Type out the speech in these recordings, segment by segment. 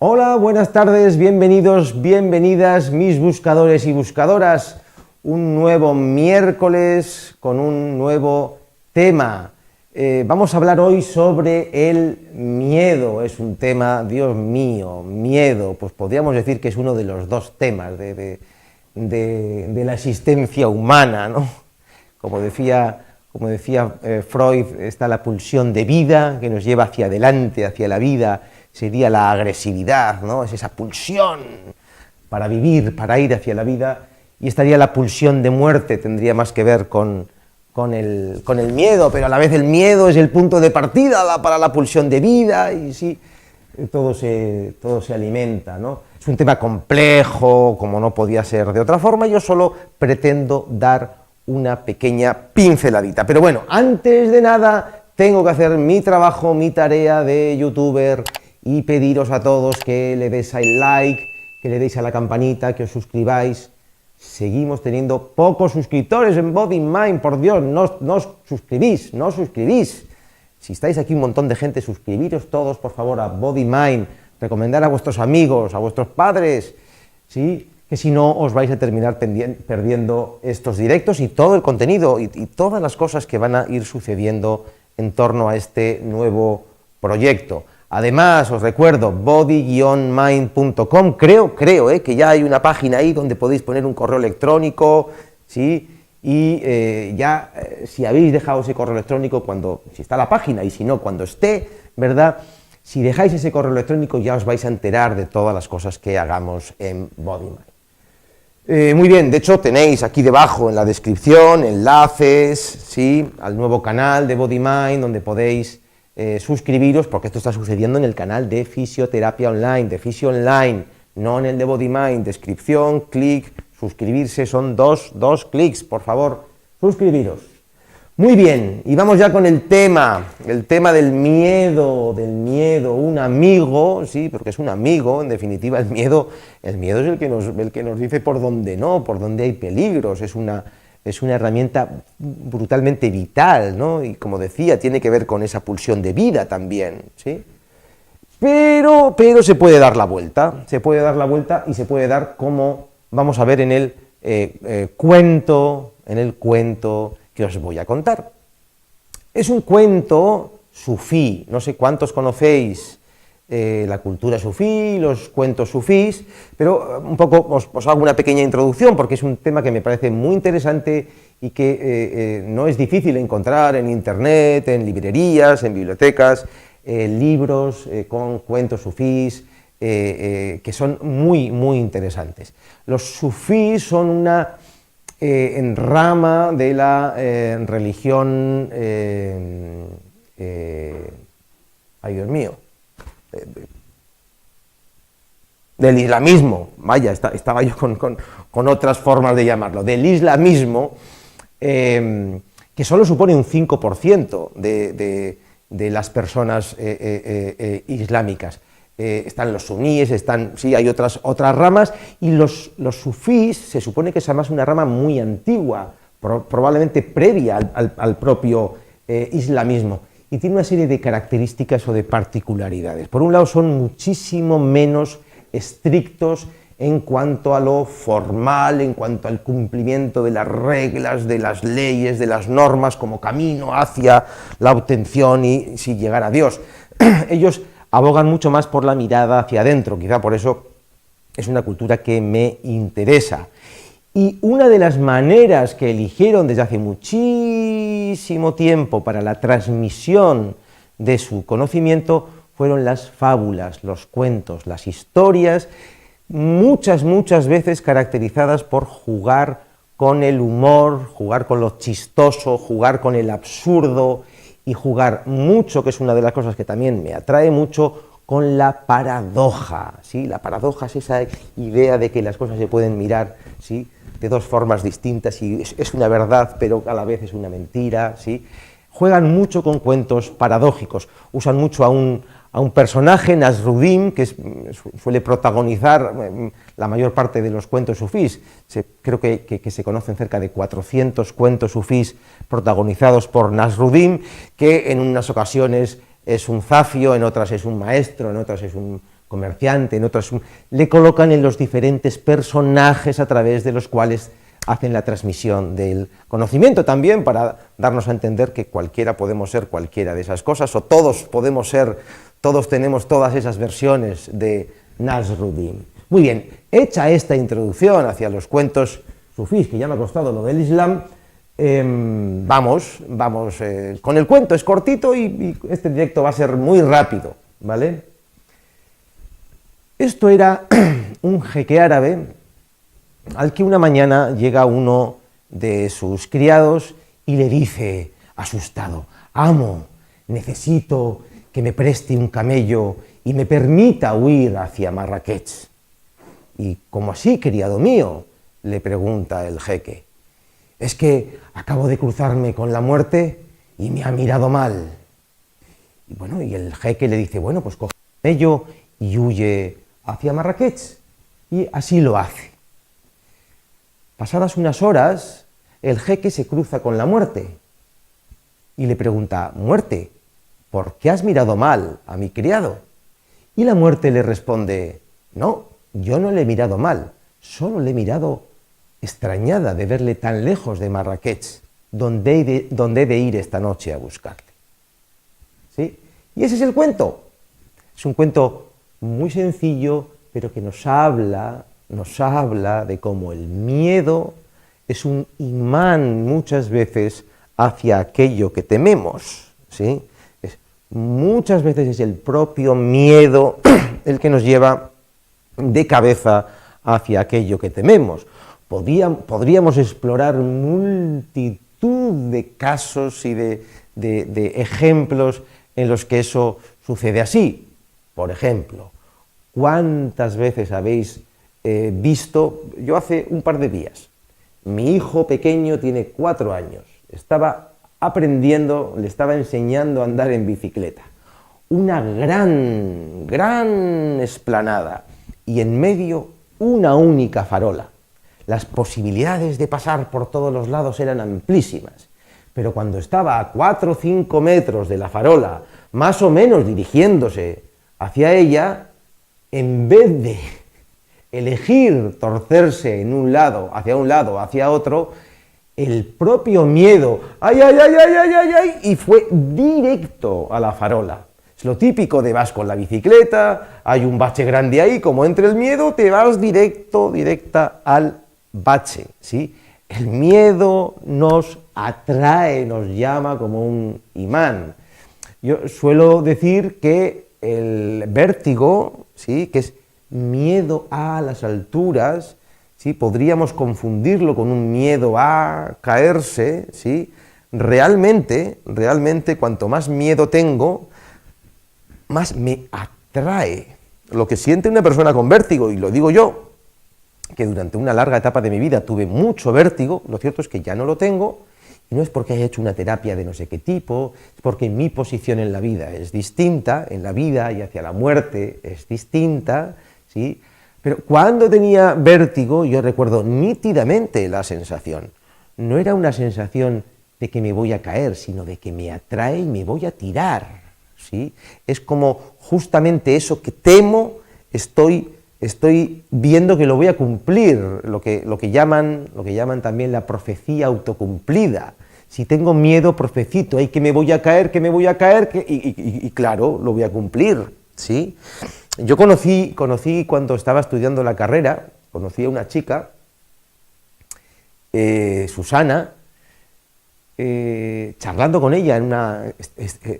Hola, buenas tardes, bienvenidos, bienvenidas mis buscadores y buscadoras. Un nuevo miércoles con un nuevo tema. Vamos a hablar hoy sobre el miedo. Es un tema, Dios mío, miedo. Pues podríamos decir que es uno de los dos temas de la existencia humana, ¿no? Como decía Freud, está la pulsión de vida que nos lleva hacia adelante, hacia la vida. Sería la agresividad, ¿no? Es esa pulsión para vivir, para ir hacia la vida, y estaría la pulsión de muerte, tendría más que ver con el miedo, pero a la vez el miedo es el punto de partida para la pulsión de vida, y sí, todo se alimenta, ¿no? Es un tema complejo, como no podía ser de otra forma. Yo solo pretendo dar una pequeña pinceladita, pero bueno, antes de nada tengo que hacer mi trabajo, mi tarea de youtuber, y pediros a todos que le deis al like, que le deis a la campanita, que os suscribáis. Seguimos teniendo pocos suscriptores en Body Mind, por Dios, no os suscribís, no os suscribís. Si estáis aquí un montón de gente, suscribiros todos, por favor, a Body Mind, recomendar a vuestros amigos, a vuestros padres, ¿sí? Que si no os vais a terminar perdiendo estos directos y todo el contenido y todas las cosas que van a ir sucediendo en torno a este nuevo proyecto. Además, os recuerdo, body-mind.com, creo que ya hay una página ahí donde podéis poner un correo electrónico, ¿sí? Y si habéis dejado ese correo electrónico, si está la página, y si no, cuando esté, ¿verdad? Si dejáis ese correo electrónico ya os vais a enterar de todas las cosas que hagamos en Body Mind. Muy bien, de hecho tenéis aquí debajo en la descripción enlaces, ¿sí? Al nuevo canal de Body Mind, donde podéis suscribiros, porque esto está sucediendo en el canal de Fisioterapia Online, de Fisio Online, no en el de Body Mind. Descripción, clic, suscribirse, son dos clics, por favor, suscribiros. Muy bien, y vamos ya con el tema del miedo, un amigo, sí, porque es un amigo, en definitiva, el miedo es el que nos dice por dónde no, por dónde hay peligros, es una herramienta brutalmente vital, ¿no? Y como decía, tiene que ver con esa pulsión de vida también, ¿sí? Pero se puede dar la vuelta, y se puede dar como vamos a ver en el cuento que os voy a contar. Es un cuento sufí, no sé cuántos conocéis la cultura sufí, los cuentos sufís, pero un poco os hago una pequeña introducción porque es un tema que me parece muy interesante y que no es difícil encontrar en internet, en librerías, en bibliotecas, libros con cuentos sufís que son muy, muy interesantes. Los sufís son una rama de la religión, ay Dios mío, del islamismo, vaya, estaba yo con otras formas de llamarlo, del islamismo, que solo supone un 5% de las personas islámicas. Están los suníes, sí, hay otras ramas, y los sufís se supone que es además una rama muy antigua, probablemente previa al propio islamismo, y tiene una serie de características o de particularidades. Por un lado, son muchísimo menos estrictos en cuanto a lo formal, en cuanto al cumplimiento de las reglas, de las leyes, de las normas como camino hacia la obtención y si llegar a Dios. Ellos abogan mucho más por la mirada hacia adentro, quizá por eso es una cultura que me interesa. Y una de las maneras que eligieron desde hace muchísimo tiempo para la transmisión de su conocimiento fueron las fábulas, los cuentos, las historias, muchas veces caracterizadas por jugar con el humor, jugar con lo chistoso, jugar con el absurdo y jugar mucho, que es una de las cosas que también me atrae mucho, con la paradoja, ¿sí? La paradoja es esa idea de que las cosas se pueden mirar, ¿sí?, de dos formas distintas y es una verdad, pero a la vez es una mentira, ¿sí? Juegan mucho con cuentos paradójicos, usan mucho a un personaje, Nasruddin, que suele protagonizar la mayor parte de los cuentos sufís. Creo que se conocen cerca de 400 cuentos sufís protagonizados por Nasruddin, que en unas ocasiones es un zafio, en otras es un maestro, en otras es un comerciante, en otras le colocan en los diferentes personajes a través de los cuales hacen la transmisión del conocimiento, también para darnos a entender que cualquiera podemos ser cualquiera de esas cosas, o todos podemos ser, todos tenemos todas esas versiones de Nasruddin. Muy bien, hecha esta introducción hacia los cuentos sufís, que ya me ha costado lo del Islam, vamos con el cuento. Es cortito y este directo va a ser muy rápido, ¿vale? Esto era un jeque árabe al que una mañana llega uno de sus criados y le dice, asustado, amo, necesito que me preste un camello y me permita huir hacia Marrakech. ¿Y cómo así, criado mío?, le pregunta el jeque. Es que acabo de cruzarme con la muerte y me ha mirado mal. Y bueno, y el jeque le dice, bueno, pues coge el camello y huye hacia Marrakech. Y así lo hace. Pasadas unas horas, el jeque se cruza con la muerte y le pregunta, muerte, ¿por qué has mirado mal a mi criado? Y la muerte le responde, no, yo no le he mirado mal, solo le he mirado extrañada de verle tan lejos de Marrakech, donde he de ir esta noche a buscarle. ¿Sí? Y ese es el cuento. Es un cuento muy sencillo, pero que nos habla de cómo el miedo es un imán muchas veces hacia aquello que tememos, ¿sí? Muchas veces es el propio miedo el que nos lleva de cabeza hacia aquello que tememos. Podríamos explorar multitud de casos y de ejemplos en los que eso sucede así. Por ejemplo, ¿cuántas veces habéis visto? Yo hace un par de días, mi hijo pequeño tiene 4 años, estaba aprendiendo, le estaba enseñando a andar en bicicleta. Una gran explanada y en medio una única farola. Las posibilidades de pasar por todos los lados eran amplísimas, pero cuando estaba a 4 o 5 metros de la farola, más o menos dirigiéndose hacia ella, en vez de elegir torcerse en un lado, hacia otro, el propio miedo, ¡ay! Y fue directo a la farola. Es lo típico de vas con la bicicleta, hay un bache grande ahí, como entre el miedo te vas directa al bache, ¿sí? El miedo nos atrae, nos llama como un imán. Yo suelo decir que el vértigo, ¿sí?, que es miedo a las alturas, ¿sí?, podríamos confundirlo con un miedo a caerse, ¿sí? Realmente, cuanto más miedo tengo, más me atrae. Lo que siente una persona con vértigo, y lo digo yo, que durante una larga etapa de mi vida tuve mucho vértigo, lo cierto es que ya no lo tengo, y no es porque haya hecho una terapia de no sé qué tipo, es porque mi posición en la vida es distinta, en la vida y hacia la muerte es distinta, ¿sí? Pero cuando tenía vértigo yo recuerdo nítidamente la sensación. No era una sensación de que me voy a caer, sino de que me atrae y me voy a tirar, ¿sí? Es como justamente eso que temo, estoy viendo que lo voy a cumplir, lo que llaman también la profecía autocumplida. Si tengo miedo, profecito, que me voy a caer, y claro, lo voy a cumplir, ¿sí? Yo conocí cuando estaba estudiando la carrera, conocí a una chica, Susana, charlando con ella,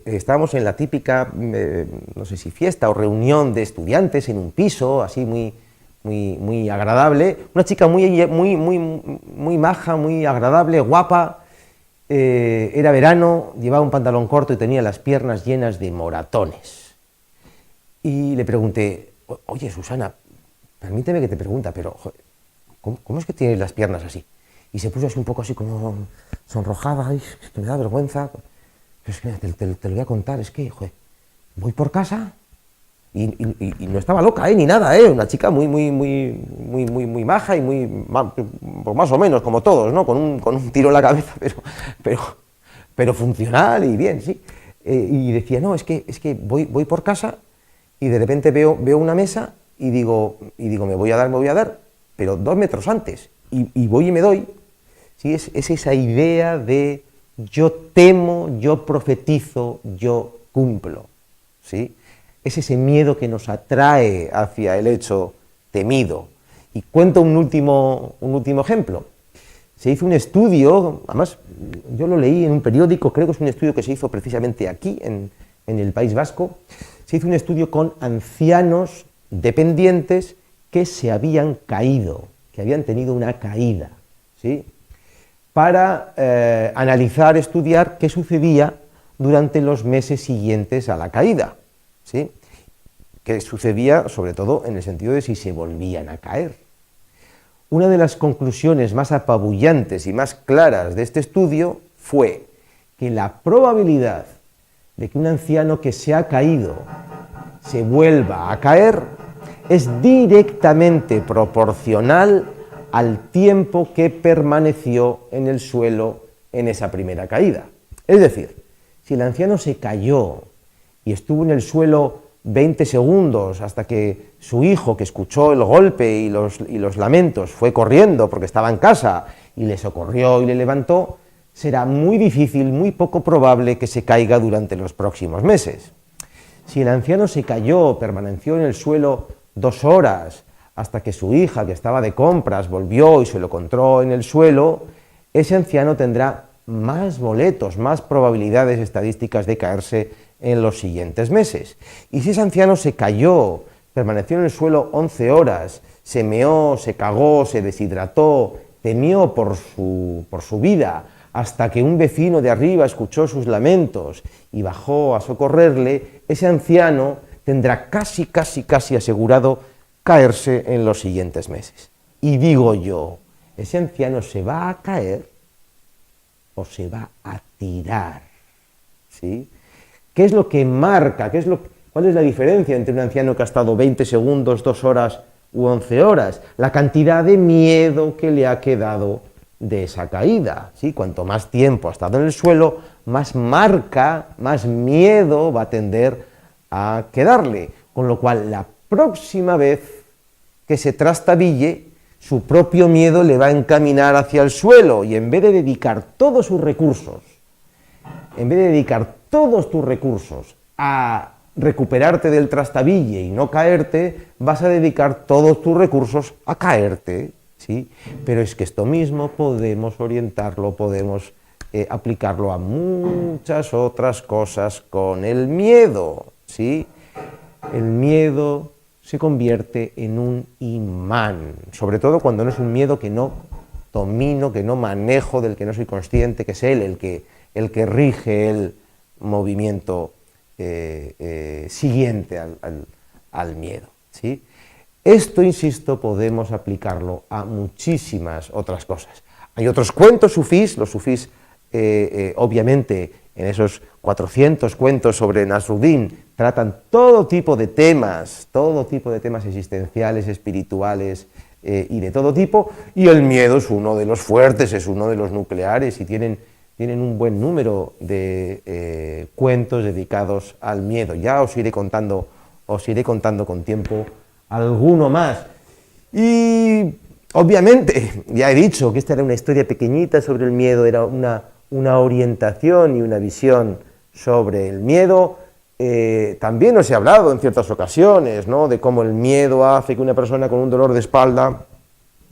estábamos en la típica, no sé si fiesta o reunión de estudiantes en un piso, así muy agradable, una chica muy maja, muy agradable, guapa, era verano, llevaba un pantalón corto y tenía las piernas llenas de moratones. Y le pregunté, oye Susana, permíteme que te pregunte, pero ¿cómo es que tienes las piernas así? Y se puso así un poco así como sonrojada, ay, que me da vergüenza. Pero es que te lo voy a contar, es que, joder, voy por casa y no estaba loca, ni nada, una chica muy maja y pues más o menos como todos, ¿no? Con un tiro en la cabeza, pero funcional y bien, sí. y decía, no, es que voy por casa y de repente veo una mesa y digo, me voy a dar, pero 2 metros antes, y voy y me doy. ¿Sí? Es esa idea de yo temo, yo profetizo, yo cumplo. ¿Sí? Es ese miedo que nos atrae hacia el hecho temido. Y cuento un último ejemplo. Se hizo un estudio, además yo lo leí en un periódico, creo que es un estudio que se hizo precisamente aquí, en el País Vasco. Se hizo un estudio con ancianos dependientes que se habían caído, que habían tenido una caída, ¿sí? Para analizar, estudiar qué sucedía durante los meses siguientes a la caída, ¿sí? Que sucedía sobre todo en el sentido de si se volvían a caer. Una de las conclusiones más apabullantes y más claras de este estudio fue que la probabilidad de que un anciano que se ha caído se vuelva a caer es directamente proporcional al tiempo que permaneció en el suelo en esa primera caída. Es decir, si el anciano se cayó y estuvo en el suelo 20 segundos hasta que su hijo, que escuchó el golpe y los lamentos, fue corriendo porque estaba en casa y le socorrió y le levantó, será muy difícil, muy poco probable que se caiga durante los próximos meses. Si el anciano se cayó, permaneció en el suelo 2 horas, hasta que su hija, que estaba de compras, volvió y se lo encontró en el suelo, ese anciano tendrá más boletos, más probabilidades estadísticas de caerse en los siguientes meses. Y si ese anciano se cayó, permaneció en el suelo 11 horas, se meó, se cagó, se deshidrató, temió por su vida, hasta que un vecino de arriba escuchó sus lamentos y bajó a socorrerle, ese anciano tendrá casi asegurado caerse en los siguientes meses. Y digo yo, ¿ese anciano se va a caer o se va a tirar? ¿Sí? ¿Qué es lo que marca? ¿Cuál es la diferencia entre un anciano que ha estado 20 segundos, 2 horas u 11 horas? La cantidad de miedo que le ha quedado de esa caída. ¿Sí? Cuanto más tiempo ha estado en el suelo, más marca, más miedo va a tender a quedarle. Con lo cual, la próxima vez que se trastabille, su propio miedo le va a encaminar hacia el suelo y en vez de dedicar todos sus recursos, a recuperarte del trastabille y no caerte, vas a dedicar todos tus recursos a caerte, ¿sí? Pero es que esto mismo podemos orientarlo, podemos aplicarlo a muchas otras cosas con el miedo, ¿sí? El miedo se convierte en un imán, sobre todo cuando no es un miedo que no domino, que no manejo, del que no soy consciente, que es él el que rige el movimiento siguiente al miedo, ¿sí? Esto, insisto, podemos aplicarlo a muchísimas otras cosas. Hay otros cuentos sufís, los sufís obviamente en esos 400 cuentos sobre Nasruddin tratan todo tipo de temas existenciales, espirituales y de todo tipo, y el miedo es uno de los fuertes, es uno de los nucleares, y tienen un buen número de cuentos dedicados al miedo. Ya os iré contando con tiempo alguno más. Y obviamente, ya he dicho que esta era una historia pequeñita sobre el miedo, era una orientación y una visión sobre el miedo. También os he hablado en ciertas ocasiones, ¿no?, de cómo el miedo hace que una persona con un dolor de espalda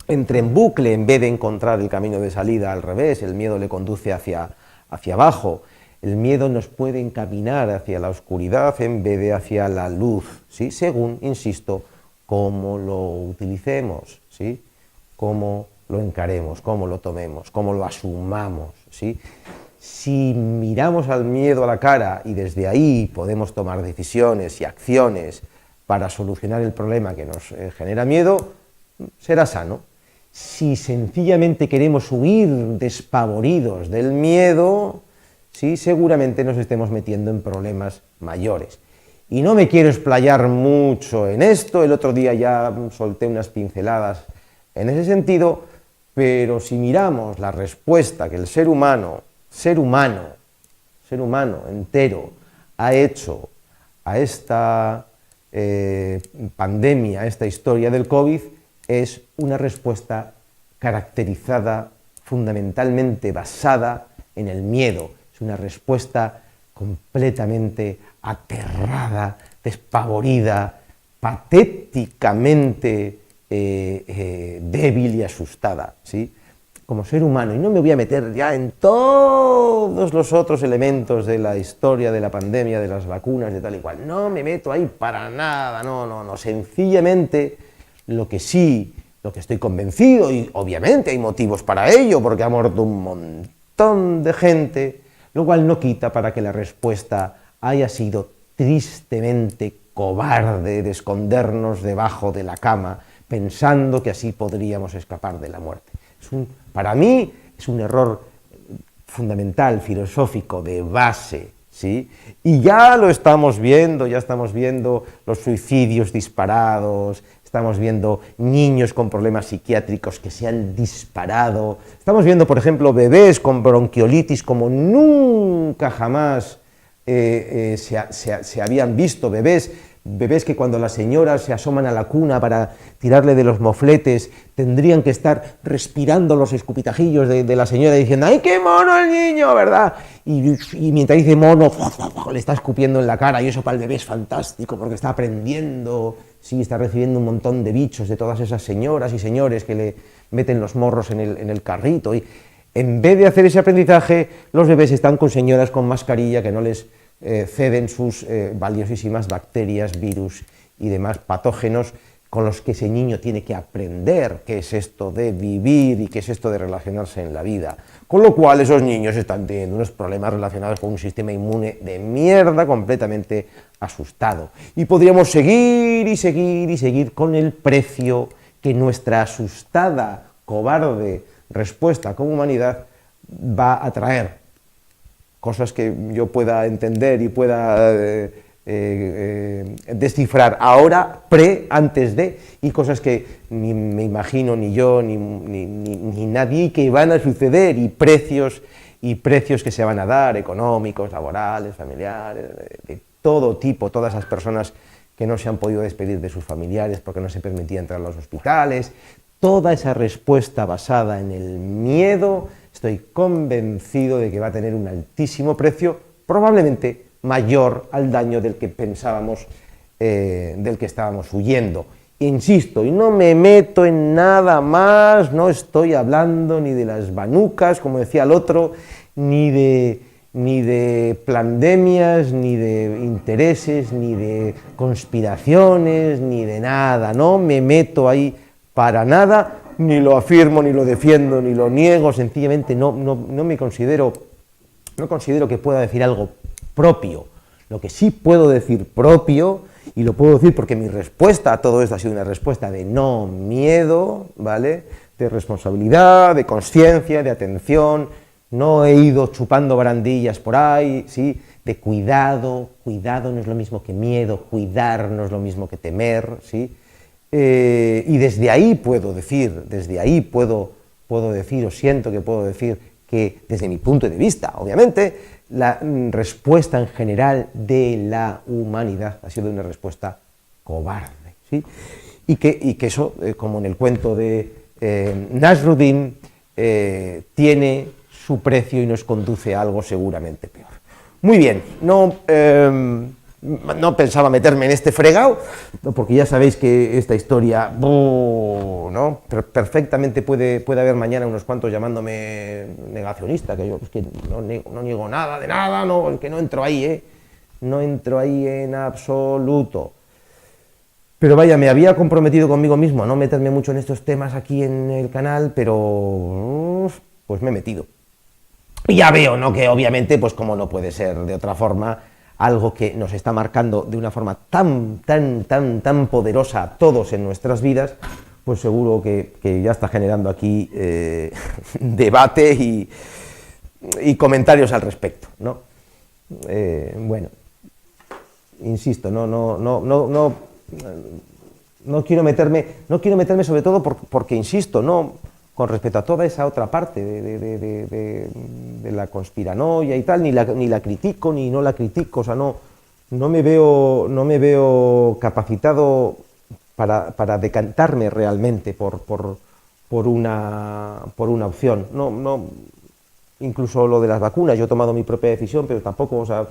entre en bucle en vez de encontrar el camino de salida al revés. El miedo le conduce hacia abajo. El miedo nos puede encaminar hacia la oscuridad en vez de hacia la luz, ¿sí? Según, insisto, cómo lo utilicemos, ¿sí? Cómo lo encaremos, cómo lo tomemos, cómo lo asumamos, ¿sí? Si miramos al miedo a la cara y desde ahí podemos tomar decisiones y acciones para solucionar el problema que nos genera miedo, será sano. Si sencillamente queremos huir despavoridos del miedo, sí, seguramente nos estemos metiendo en problemas mayores. Y no me quiero explayar mucho en esto, el otro día ya solté unas pinceladas en ese sentido, pero si miramos la respuesta que el ser humano entero, ha hecho a esta pandemia, a esta historia del COVID, es una respuesta caracterizada, fundamentalmente basada en el miedo. Es una respuesta completamente aterrada, despavorida, patéticamente débil y asustada, ¿sí? Como ser humano, y no me voy a meter ya en todos los otros elementos de la historia de la pandemia, de las vacunas, de tal y cual, no me meto ahí para nada, no, sencillamente lo que estoy convencido, y obviamente hay motivos para ello, porque ha muerto un montón de gente, lo cual no quita para que la respuesta haya sido tristemente cobarde, de escondernos debajo de la cama, pensando que así podríamos escapar de la muerte. Para mí es un error fundamental, filosófico, de base, ¿sí? Y ya lo estamos viendo, ya estamos viendo los suicidios disparados, estamos viendo niños con problemas psiquiátricos que se han disparado, estamos viendo, por ejemplo, bebés con bronquiolitis como nunca jamás se habían visto, bebés que cuando las señoras se asoman a la cuna para tirarle de los mofletes tendrían que estar respirando los escupitajillos de la señora diciendo ¡ay, qué mono el niño!, ¿verdad? Y mientras dice mono, le está escupiendo en la cara, y eso para el bebé es fantástico porque está aprendiendo, sí, está recibiendo un montón de bichos de todas esas señoras y señores que le meten los morros en el carrito, y en vez de hacer ese aprendizaje, los bebés están con señoras con mascarilla que no les ceden sus valiosísimas bacterias, virus y demás patógenos con los que ese niño tiene que aprender qué es esto de vivir y qué es esto de relacionarse en la vida. Con lo cual esos niños están teniendo unos problemas relacionados con un sistema inmune de mierda completamente asustado. Y podríamos seguir y seguir y seguir con el precio que nuestra asustada, cobarde respuesta como humanidad va a traer. Cosas que yo pueda entender y pueda descifrar ahora, antes de, y cosas que ni me imagino ni yo ni nadie que van a suceder, y precios que se van a dar, económicos, laborales, familiares, de todo tipo, todas esas personas que no se han podido despedir de sus familiares porque no se permitía entrar a los hospitales, toda esa respuesta basada en el miedo. Estoy convencido de que va a tener un altísimo precio, probablemente mayor al daño del que pensábamos, del que estábamos huyendo. Insisto, y no me meto en nada más, no estoy hablando ni de las banucas, como decía el otro, ni de pandemias, ni de intereses, ni de conspiraciones, ni de nada, no me meto ahí para nada. Ni lo afirmo, ni lo defiendo, ni lo niego, sencillamente no considero que pueda decir algo propio. Lo que sí puedo decir propio, y lo puedo decir porque mi respuesta a todo esto ha sido una respuesta de no miedo, ¿vale?, de responsabilidad, de conciencia, de atención, no he ido chupando barandillas por ahí, ¿sí?, de cuidado no es lo mismo que miedo, cuidar no es lo mismo que temer, ¿sí?, y desde ahí puedo decir, o siento que puedo decir que desde mi punto de vista, obviamente, la respuesta en general de la humanidad ha sido una respuesta cobarde, ¿sí? Y que eso, como en el cuento de Nasruddin, tiene su precio y nos conduce a algo seguramente peor. Muy bien, no pensaba meterme en este fregado, porque ya sabéis que esta historia, ¿no?, perfectamente puede haber mañana unos cuantos llamándome negacionista, que yo es que no niego nada de nada, no, que no entro ahí, no entro ahí en absoluto. Pero vaya, me había comprometido conmigo mismo a no meterme mucho en estos temas aquí en el canal, pero pues me he metido. Y ya veo, ¿no?, que obviamente, pues como no puede ser de otra forma, algo que nos está marcando de una forma tan poderosa a todos en nuestras vidas, pues seguro que ya está generando aquí debate y comentarios al respecto, ¿no? Bueno, insisto, no quiero meterme sobre todo porque insisto, no con respecto a toda esa otra parte de la conspiranoia y tal, ni la critico ni no la critico, o sea, no me veo capacitado para decantarme realmente por una opción. Incluso lo de las vacunas, yo he tomado mi propia decisión, pero tampoco, o sea,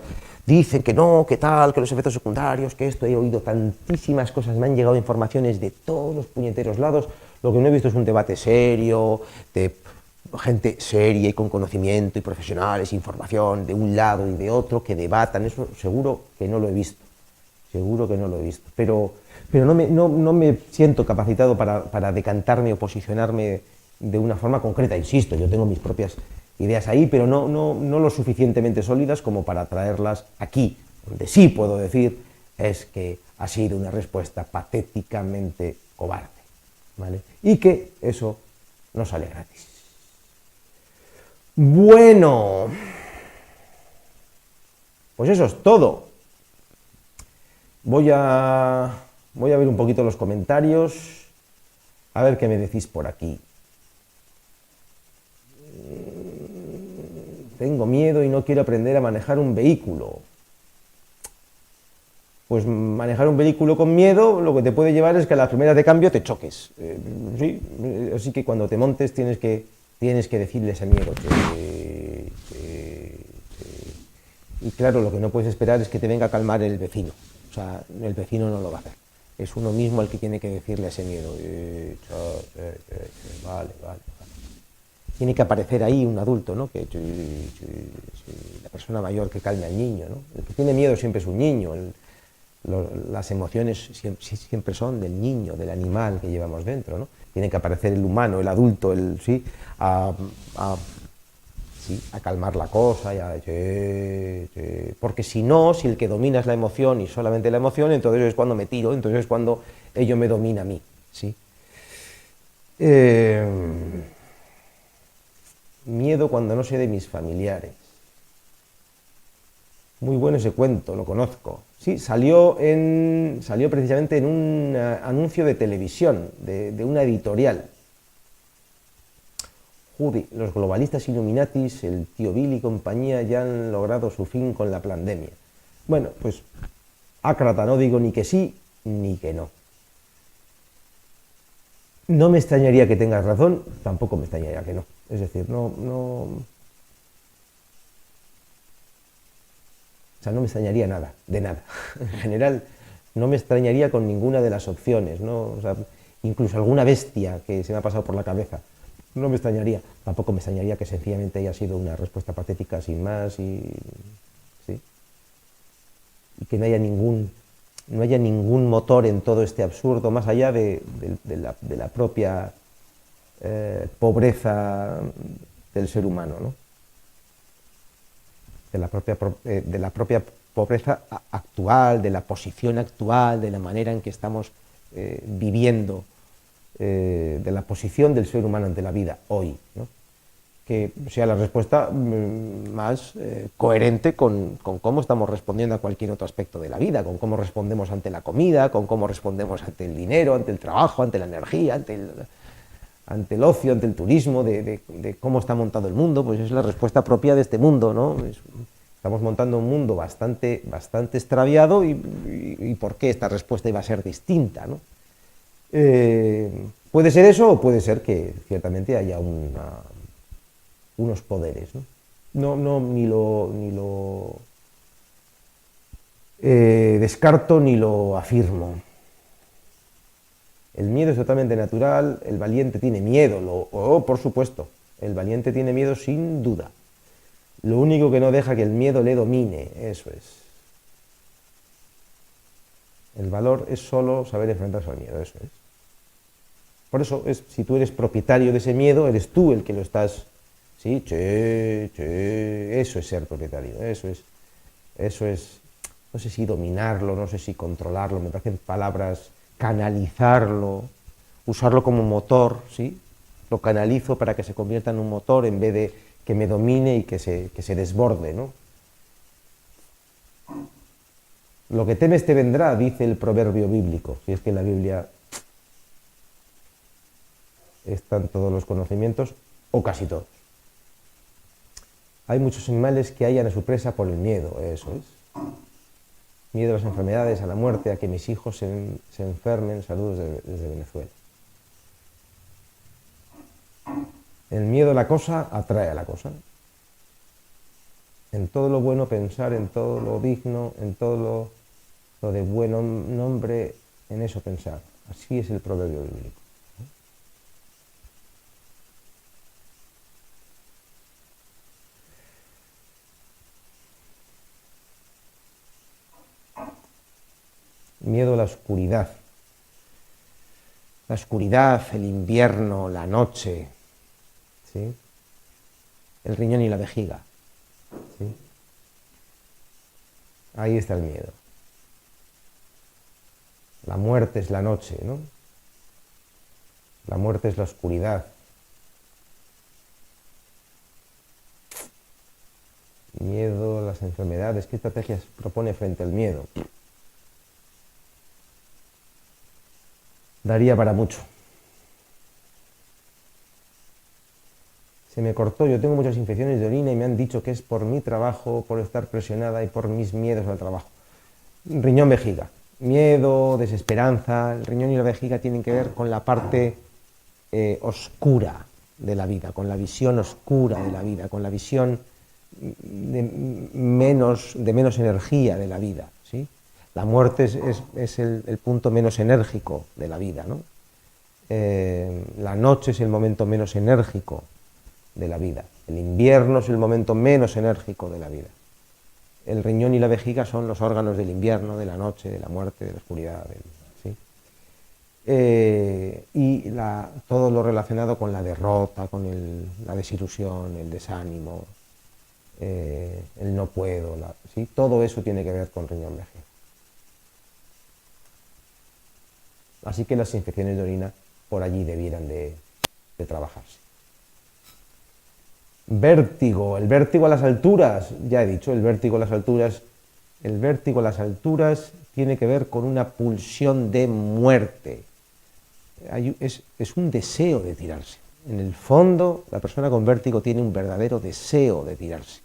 dicen que no, que tal, que los efectos secundarios, que esto, he oído tantísimas cosas, me han llegado informaciones de todos los puñeteros lados. Lo que no he visto es un debate serio, de gente seria y con conocimiento y profesionales, información de un lado y de otro, que debatan. Eso seguro que no lo he visto, pero no me siento capacitado para decantarme o posicionarme de una forma concreta. Insisto, yo tengo mis propias ideas ahí, pero no lo suficientemente sólidas como para traerlas aquí. Donde sí puedo decir es que ha sido una respuesta patéticamente cobarde, ¿vale? Y que eso no sale gratis. Bueno, pues eso es todo. Voy a ver un poquito los comentarios, a ver qué me decís por aquí. Tengo miedo y no quiero aprender a manejar un vehículo. Pues manejar un vehículo con miedo lo que te puede llevar es que a las primeras de cambio te choques. Sí, así que cuando te montes tienes que decirle ese miedo. Y claro, lo que no puedes esperar es que te venga a calmar el vecino. O sea, el vecino no lo va a hacer. Es uno mismo el que tiene que decirle ese miedo. Vale. Tiene que aparecer ahí un adulto, ¿no? La persona mayor que calme al niño, ¿no? El que tiene miedo siempre es un niño. Las emociones siempre son del niño, del animal que llevamos dentro, ¿no? Tiene que aparecer el humano, el adulto, a calmar la cosa, porque si el que domina es la emoción y solamente la emoción, entonces es cuando me tiro, entonces es cuando ello me domina a mí, ¿sí? Miedo cuando no sé de mis familiares. Muy bueno ese cuento, lo conozco. Sí, salió precisamente en un anuncio de televisión, de una editorial. Judy, los globalistas Illuminatis, el tío Bill y compañía ya han logrado su fin con la pandemia. Bueno, pues ácrata, no digo ni que sí ni que no. No me extrañaría que tengas razón, tampoco me extrañaría que no. Es decir, no me extrañaría nada, de nada. En general, no me extrañaría con ninguna de las opciones, ¿no? O sea, incluso alguna bestia que se me ha pasado por la cabeza. No me extrañaría. Tampoco me extrañaría que sencillamente haya sido una respuesta patética sin más y que no haya ningún motor en todo este absurdo, más allá de la propia pobreza del ser humano, ¿no? De la propia pobreza actual, de la posición actual, de la manera en que estamos viviendo, de la posición del ser humano ante la vida hoy, ¿no? Que sea la respuesta más coherente con cómo estamos respondiendo a cualquier otro aspecto de la vida, con cómo respondemos ante la comida, con cómo respondemos ante el dinero, ante el trabajo, ante la energía, ante el ocio, ante el turismo, de cómo está montado el mundo. Pues es la respuesta propia de este mundo, ¿no? Estamos montando un mundo bastante extraviado y ¿por qué esta respuesta iba a ser distinta, ¿no? Puede ser eso o puede ser que ciertamente haya unos poderes, ¿no? Ni lo descarto ni lo afirmo. El miedo es totalmente natural, el valiente tiene miedo, por supuesto, el valiente tiene miedo sin duda. Lo único que no deja que el miedo le domine, eso es. El valor es solo saber enfrentarse al miedo, eso es. Por eso, si tú eres propietario de ese miedo, eres tú el que lo estás... Sí, eso es ser propietario, eso es, no sé si dominarlo, no sé si controlarlo, me parecen palabras, canalizarlo, usarlo como motor, ¿sí? Lo canalizo para que se convierta en un motor en vez de que me domine y que se desborde, ¿no? Lo que temes te vendrá, dice el proverbio bíblico, si es que la Biblia están todos los conocimientos, o casi todos. Hay muchos animales que hallan a su presa por el miedo, eso es. Miedo a las enfermedades, a la muerte, a que mis hijos se enfermen. Saludos desde Venezuela. El miedo a la cosa atrae a la cosa. En todo lo bueno pensar, en todo lo digno, en todo lo de buen nombre, en eso pensar. Así es el proverbio bíblico. Miedo a la oscuridad. La oscuridad, el invierno, la noche, ¿sí? El riñón y la vejiga, ¿sí? Ahí está el miedo. La muerte es la noche, ¿no? La muerte es la oscuridad. Miedo a las enfermedades. ¿Qué estrategias propone frente al miedo? Daría para mucho. Se me cortó, yo tengo muchas infecciones de orina y me han dicho que es por mi trabajo, por estar presionada y por mis miedos al trabajo. Riñón, vejiga. Miedo, desesperanza. El riñón y la vejiga tienen que ver con la parte oscura de la vida, con la visión oscura de la vida, con la visión de menos energía de la vida, ¿sí? La muerte es el punto menos enérgico de la vida, ¿no? La noche es el momento menos enérgico de la vida. El invierno es el momento menos enérgico de la vida. El riñón y la vejiga son los órganos del invierno, de la noche, de la muerte, de la oscuridad, ¿sí? Y todo lo relacionado con la derrota, con la desilusión, el desánimo, el no puedo, ¿sí? Todo eso tiene que ver con riñón, vejiga. Así que las infecciones de orina por allí debieran de trabajarse. Vértigo, el vértigo a las alturas, ya he dicho, el vértigo a las alturas tiene que ver con una pulsión de muerte. Es un deseo de tirarse. En el fondo, la persona con vértigo tiene un verdadero deseo de tirarse.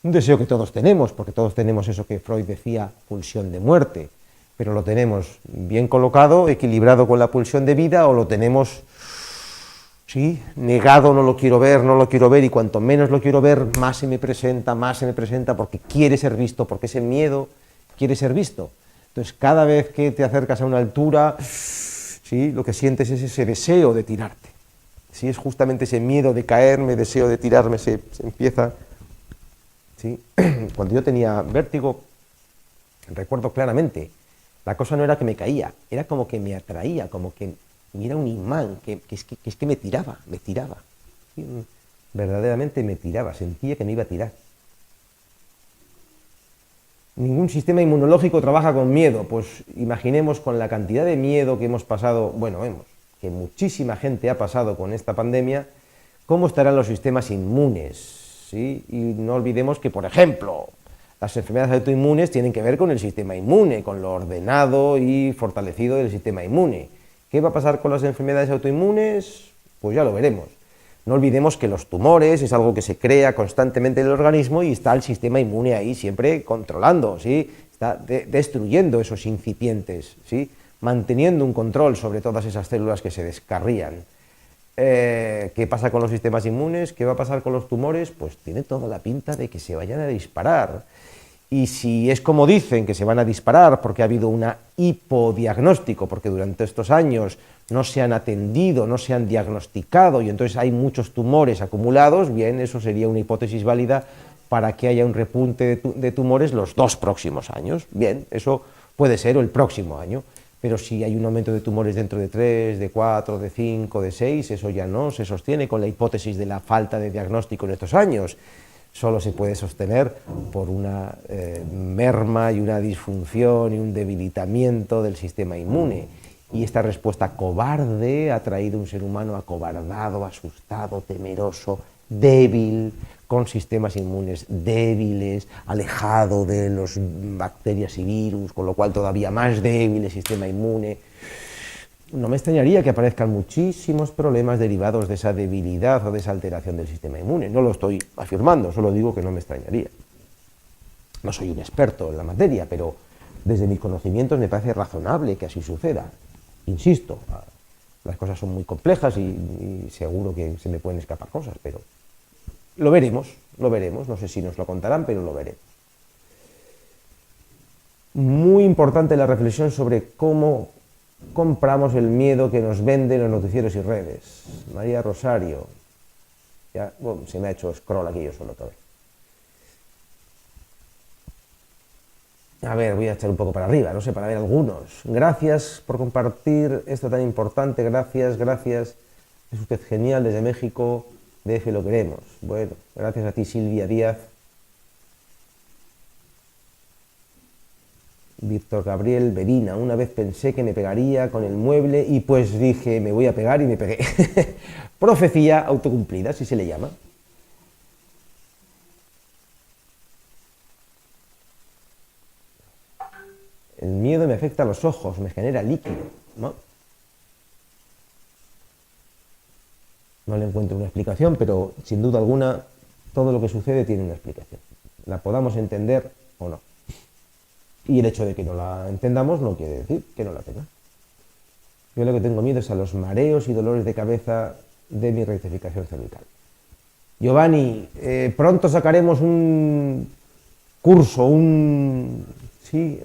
Un deseo que todos tenemos, porque todos tenemos eso que Freud decía, pulsión de muerte. Pero lo tenemos bien colocado, equilibrado con la pulsión de vida, o lo tenemos, ¿sí?, negado, no lo quiero ver, y cuanto menos lo quiero ver, más se me presenta, porque quiere ser visto, porque ese miedo quiere ser visto. Entonces, cada vez que te acercas a una altura, ¿sí?, lo que sientes es ese deseo de tirarte. ¿Sí? Es justamente ese miedo de caerme, deseo de tirarme, se empieza, ¿sí? Cuando yo tenía vértigo, recuerdo claramente, la cosa no era que me caía, era como que me atraía, como que era un imán, que es que me tiraba, ¿sí? Verdaderamente me tiraba, sentía que me iba a tirar. Ningún sistema inmunológico trabaja con miedo, pues imaginemos con la cantidad de miedo que hemos pasado, que muchísima gente ha pasado con esta pandemia, cómo estarán los sistemas inmunes, ¿sí? Y no olvidemos que, por ejemplo, las enfermedades autoinmunes tienen que ver con el sistema inmune, con lo ordenado y fortalecido del sistema inmune. ¿Qué va a pasar con las enfermedades autoinmunes? Pues ya lo veremos. No olvidemos que los tumores es algo que se crea constantemente en el organismo y está el sistema inmune ahí siempre controlando, ¿sí? Está destruyendo esos incipientes, ¿sí?, manteniendo un control sobre todas esas células que se descarrían. ¿Qué pasa con los sistemas inmunes? ¿Qué va a pasar con los tumores? Pues tiene toda la pinta de que se vayan a disparar. Y si es como dicen, que se van a disparar porque ha habido un hipodiagnóstico, porque durante estos años no se han atendido, no se han diagnosticado y entonces hay muchos tumores acumulados, bien, eso sería una hipótesis válida para que haya un repunte de tumores los 2 próximos años. Bien, eso puede ser, o el próximo año. Pero si hay un aumento de tumores dentro de 3, de 4, de 5, de 6, eso ya no se sostiene con la hipótesis de la falta de diagnóstico en estos años. Solo se puede sostener por una merma y una disfunción y un debilitamiento del sistema inmune. Y esta respuesta cobarde ha traído un ser humano acobardado, asustado, temeroso, débil, con sistemas inmunes débiles, alejado de las bacterias y virus, con lo cual todavía más débil el sistema inmune. no me extrañaría que aparezcan muchísimos problemas derivados de esa debilidad o de esa alteración del sistema inmune. No lo estoy afirmando, solo digo que no me extrañaría. No soy un experto en la materia, pero desde mis conocimientos me parece razonable que así suceda. Insisto, las cosas son muy complejas y seguro que se me pueden escapar cosas, pero lo veremos, no sé si nos lo contarán, pero lo veremos. Muy importante la reflexión sobre cómo compramos el miedo que nos venden los noticieros y redes. María Rosario, ya bueno, se me ha hecho scroll aquí yo solo otra vez. A ver, voy a echar un poco para arriba, no sé, para ver algunos. Gracias por compartir esto tan importante, gracias. Es usted genial desde México, DF lo queremos. Bueno, gracias a ti, Silvia Díaz. Víctor Gabriel Berina, una vez pensé que me pegaría con el mueble y pues dije, me voy a pegar y me pegué. Profecía autocumplida, así se le llama. El miedo me afecta a los ojos, me genera líquido, ¿no? No le encuentro una explicación, pero sin duda alguna todo lo que sucede tiene una explicación. La podamos entender o no. Y el hecho de que no la entendamos no quiere decir que no la tenga. Yo lo que tengo miedo es a los mareos y dolores de cabeza de mi rectificación cervical. Giovanni, pronto sacaremos un curso, un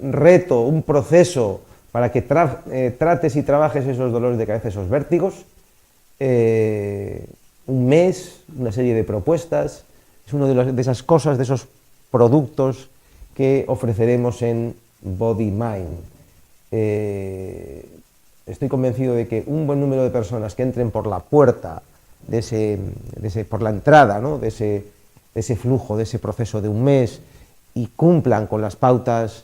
reto, un proceso para que trates y trabajes esos dolores de cabeza, esos vértigos. Un mes, una serie de propuestas. Es una de esas cosas, de esos productos que ofreceremos en Body Mind. Estoy convencido de que un buen número de personas que entren por la puerta por la entrada, ¿no? de ese flujo, de ese proceso de un mes y cumplan con las pautas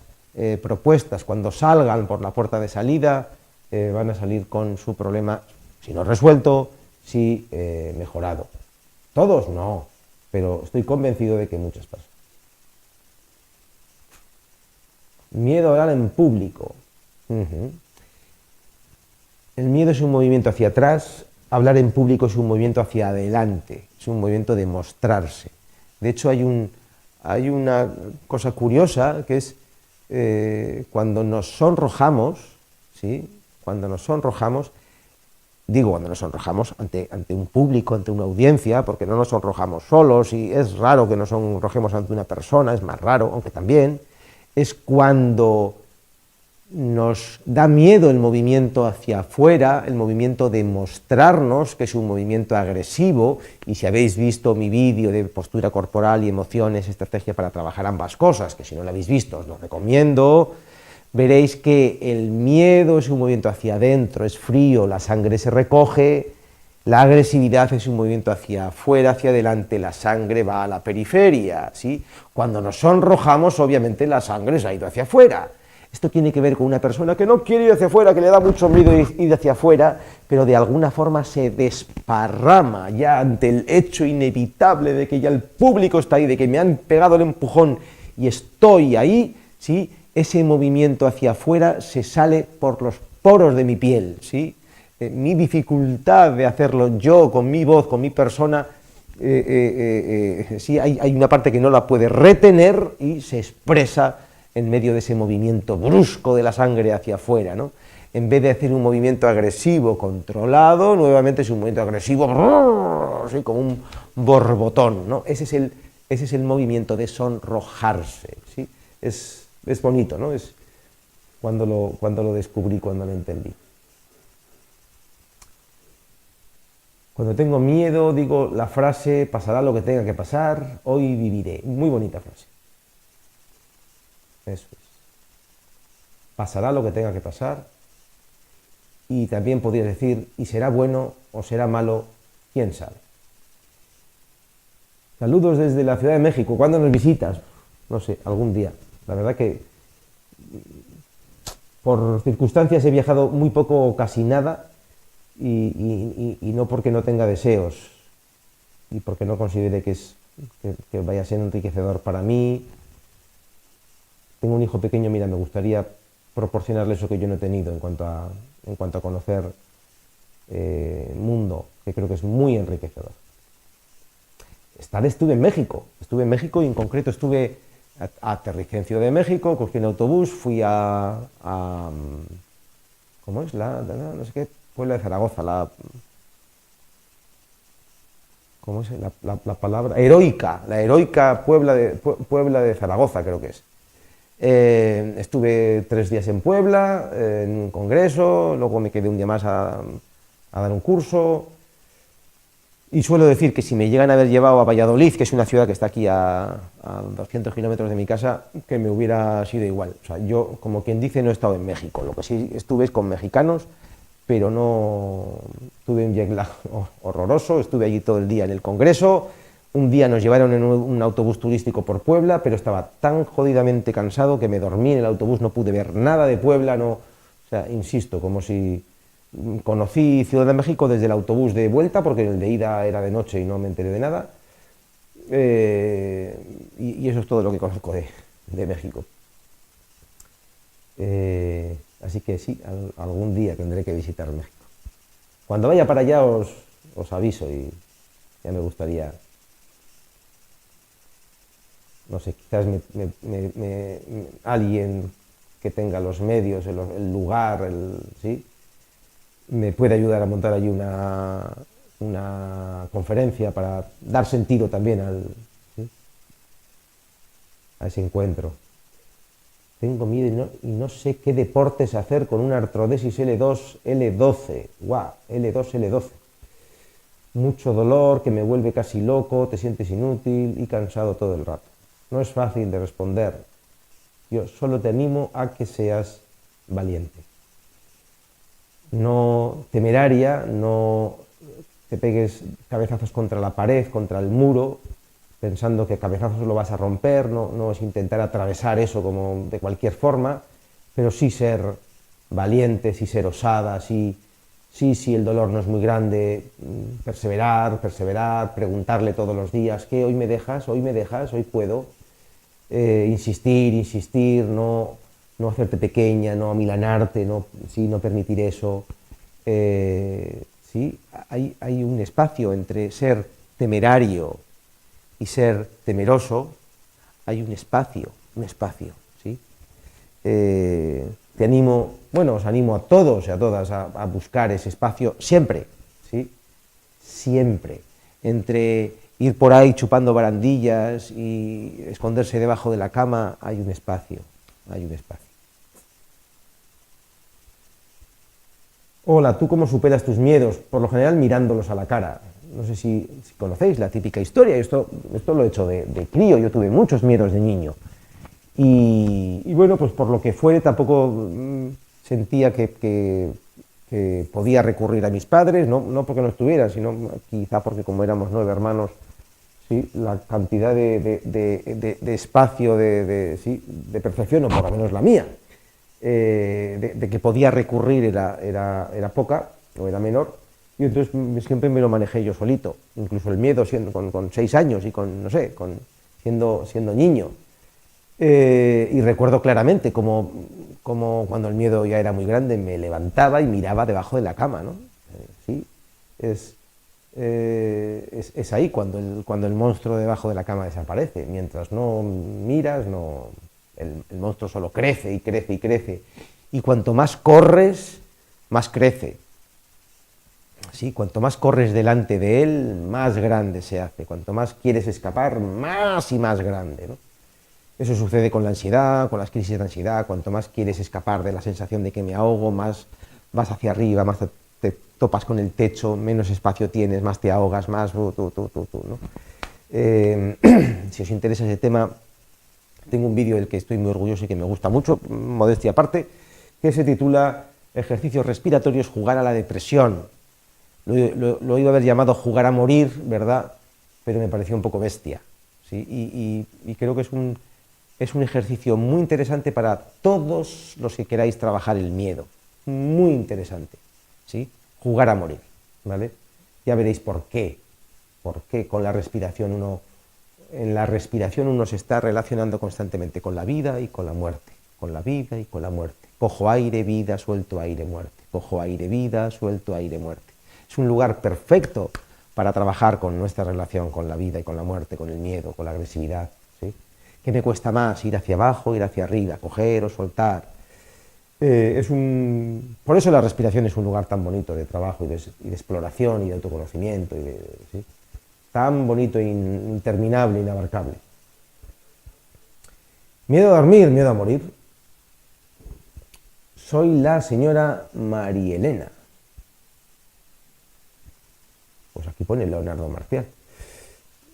propuestas, cuando salgan por la puerta de salida, van a salir con su problema, si no resuelto, sí mejorado. Todos no, pero estoy convencido de que muchas personas. Miedo a hablar en público. El miedo es un movimiento hacia atrás, hablar en público es un movimiento hacia adelante, es un movimiento de mostrarse. De hecho, hay una cosa curiosa que es cuando nos sonrojamos, ¿sí? Cuando nos sonrojamos ante un público, ante una audiencia, porque no nos sonrojamos solos, y es raro que nos sonrojemos ante una persona, es más raro, aunque también, es cuando nos da miedo el movimiento hacia afuera, el movimiento de mostrarnos, que es un movimiento agresivo, y si habéis visto mi vídeo de postura corporal y emociones, estrategia para trabajar ambas cosas, que si no lo habéis visto os lo recomiendo, veréis que el miedo es un movimiento hacia adentro, es frío, la sangre se recoge, la agresividad es un movimiento hacia afuera, hacia adelante, la sangre va a la periferia, ¿sí? Cuando nos sonrojamos, obviamente la sangre se ha ido hacia afuera. Esto tiene que ver con una persona que no quiere ir hacia afuera, que le da mucho miedo ir hacia afuera, pero de alguna forma se desparrama ya ante el hecho inevitable de que ya el público está ahí, de que me han pegado el empujón y estoy ahí, ¿sí? Ese movimiento hacia afuera se sale por los poros de mi piel, ¿sí? Mi dificultad de hacerlo yo, con mi voz, con mi persona, sí, hay una parte que no la puede retener y se expresa en medio de ese movimiento brusco de la sangre hacia afuera, ¿no? En vez de hacer un movimiento agresivo controlado, nuevamente es un movimiento agresivo, así como un borbotón, ¿no? Ese es el movimiento de sonrojarse, ¿sí? Es bonito, ¿no? Es cuando lo descubrí, cuando lo entendí. Cuando tengo miedo, digo la frase, pasará lo que tenga que pasar, hoy viviré. Muy bonita frase. Eso es. Pasará lo que tenga que pasar. Y también podrías decir, y será bueno o será malo, quién sabe. Saludos desde la Ciudad de México. ¿Cuándo nos visitas? No sé, algún día. La verdad que por circunstancias he viajado muy poco o casi nada. Y no porque no tenga deseos y porque no considere que vaya a ser enriquecedor para mí. Tengo un hijo pequeño, mira, me gustaría proporcionarle eso que yo no he tenido en cuanto a en cuanto a conocer mundo, que creo que es muy enriquecedor. Estuve en México y en concreto aterricé en Ciudad de México, cogí un autobús, fui ¿cómo es? No sé qué, Puebla de Zaragoza, ¿cómo es la palabra? La heroica Puebla de Zaragoza, creo que es. Estuve 3 días en Puebla, en un congreso, luego me quedé un día más a dar un curso. Y suelo decir que si me llegan a haber llevado a Valladolid, que es una ciudad que está aquí a 200 kilómetros de mi casa, que me hubiera sido igual. O sea, yo, como quien dice, no he estado en México. Lo que sí estuve es con mexicanos, pero no tuve un jet lag horroroso. Estuve allí todo el día en el congreso. Un día nos llevaron en un autobús turístico por Puebla, pero estaba tan jodidamente cansado que me dormí en el autobús, no pude ver nada de Puebla, no, o sea, insisto, como si conocí Ciudad de México desde el autobús de vuelta, porque el de ida era de noche y no me enteré de nada, y eso es todo lo que conozco de México. Así que sí, algún día tendré que visitar México. Cuando vaya para allá os aviso y ya me gustaría, no sé, quizás alguien que tenga los medios, el lugar, ¿sí?, me puede ayudar a montar allí una conferencia para dar sentido también ¿sí?, a ese encuentro. Tengo miedo y no sé qué deportes hacer con una artrodesis L2-L12. ¡Guau! L2-L12. Mucho dolor, que me vuelve casi loco, te sientes inútil y cansado todo el rato. No es fácil de responder. Yo solo te animo a que seas valiente. No temeraria, no te pegues cabezazos contra la pared, contra el muro, pensando que cabezazos lo vas a romper, no es intentar atravesar eso como de cualquier forma, pero sí ser valiente, sí ser osada, sí, el dolor no es muy grande, perseverar, preguntarle todos los días, ¿qué? ¿Hoy me dejas? ¿Hoy puedo? Insistir, no hacerte pequeña, no amilanarte, no permitir eso. Sí, hay un espacio entre ser temerario y ser temeroso, hay un espacio, ¿sí? Os animo a todos y a todas a buscar ese espacio siempre, ¿sí? Siempre. Entre ir por ahí chupando barandillas y esconderse debajo de la cama, hay un espacio. Hola, ¿tú cómo superas tus miedos? Por lo general mirándolos a la cara. No sé si conocéis la típica historia, esto lo he hecho de crío, yo tuve muchos miedos de niño. Y bueno, pues por lo que fuere tampoco sentía que podía recurrir a mis padres, no porque no estuvieran, sino quizá porque como éramos 9 hermanos, ¿sí?, la cantidad de espacio, de percepción, o por lo menos la mía, de que podía recurrir era poca, o era menor, y entonces siempre me lo manejé yo solito, incluso el miedo siendo con 6 años y siendo niño. Y recuerdo claramente como cuando el miedo ya era muy grande me levantaba y miraba debajo de la cama, ¿no? Sí, es ahí cuando el monstruo debajo de la cama desaparece. Mientras no miras, el monstruo solo crece y crece y crece. Y cuanto más corres, más crece. Sí, cuanto más corres delante de él, más grande se hace. Cuanto más quieres escapar, más y más grande, ¿no? Eso sucede con la ansiedad, con las crisis de ansiedad. Cuanto más quieres escapar de la sensación de que me ahogo, más vas hacia arriba, más te topas con el techo, menos espacio tienes, más te ahogas, más ¿no? Si os interesa ese tema, tengo un vídeo del que estoy muy orgulloso y que me gusta mucho, modestia aparte, que se titula Ejercicios respiratorios, jugar a la depresión. Lo iba a haber llamado jugar a morir, ¿verdad? Pero me pareció un poco bestia, ¿sí? Y creo que es un ejercicio muy interesante para todos los que queráis trabajar el miedo. Muy interesante, ¿sí? Jugar a morir, ¿vale? Ya veréis por qué. Por qué con la respiración en la respiración uno se está relacionando constantemente con la vida y con la muerte. Con la vida y con la muerte. Cojo aire, vida, suelto aire, muerte. Cojo aire, vida, suelto aire, muerte. Es un lugar perfecto para trabajar con nuestra relación con la vida y con la muerte, con el miedo, con la agresividad. ¿Sí? ¿Qué me cuesta más? Ir hacia abajo, ir hacia arriba, coger o soltar. Por eso la respiración es un lugar tan bonito de trabajo y de exploración y de autoconocimiento. ¿Sí? Tan bonito e interminable, inabarcable. Miedo a dormir, miedo a morir. Soy la señora Marielena. Pues aquí pone Leonardo Marcial.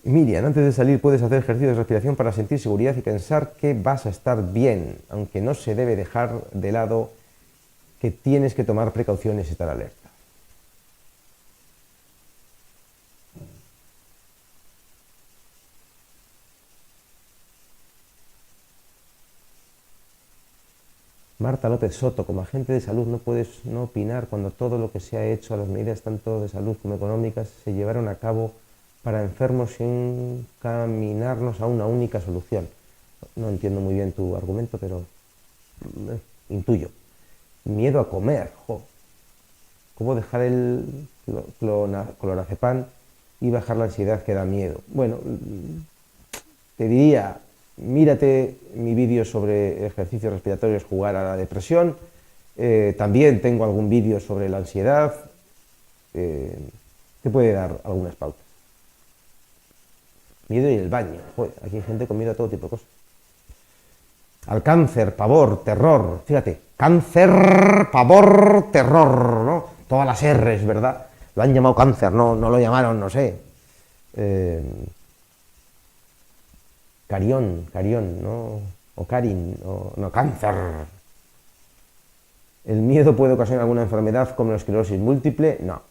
Miriam, antes de salir puedes hacer ejercicios de respiración para sentir seguridad y pensar que vas a estar bien, aunque no se debe dejar de lado que tienes que tomar precauciones y estar alerta. Marta López Soto, como agente de salud no puedes no opinar cuando todo lo que se ha hecho a las medidas tanto de salud como económicas se llevaron a cabo para enfermos sin caminarnos a una única solución. No entiendo muy bien tu argumento, pero intuyo. Miedo a comer, jo. ¿Cómo dejar el clorazepam y bajar la ansiedad que da miedo? Bueno, te diría, mírate mi vídeo sobre ejercicios respiratorios, jugar a la depresión. También tengo algún vídeo sobre la ansiedad. Te puede dar algunas pautas. Miedo y el baño. Joder, aquí hay gente con miedo a todo tipo de cosas. Al cáncer, pavor, terror. Fíjate, cáncer, pavor, terror, ¿no? Todas las R's, ¿verdad? Lo han llamado cáncer, no lo llamaron, no sé. Carión, ¿no? O Karin, no, cáncer. ¿El miedo puede ocasionar alguna enfermedad como la esclerosis múltiple? No.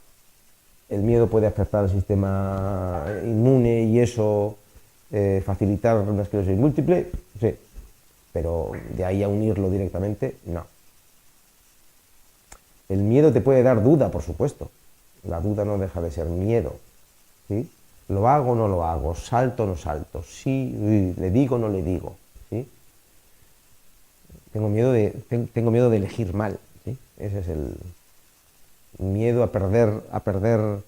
El miedo puede afectar al sistema inmune y eso facilitar una esclerosis múltiple, sí. Pero de ahí a unirlo directamente, no. El miedo te puede dar duda, por supuesto. La duda no deja de ser miedo, ¿sí? ¿Lo hago o no lo hago? ¿Salto o no salto? ¿Sí? ¿Le digo o no le digo? ¿Sí? Tengo miedo de elegir mal, ¿sí? Ese es el miedo a perder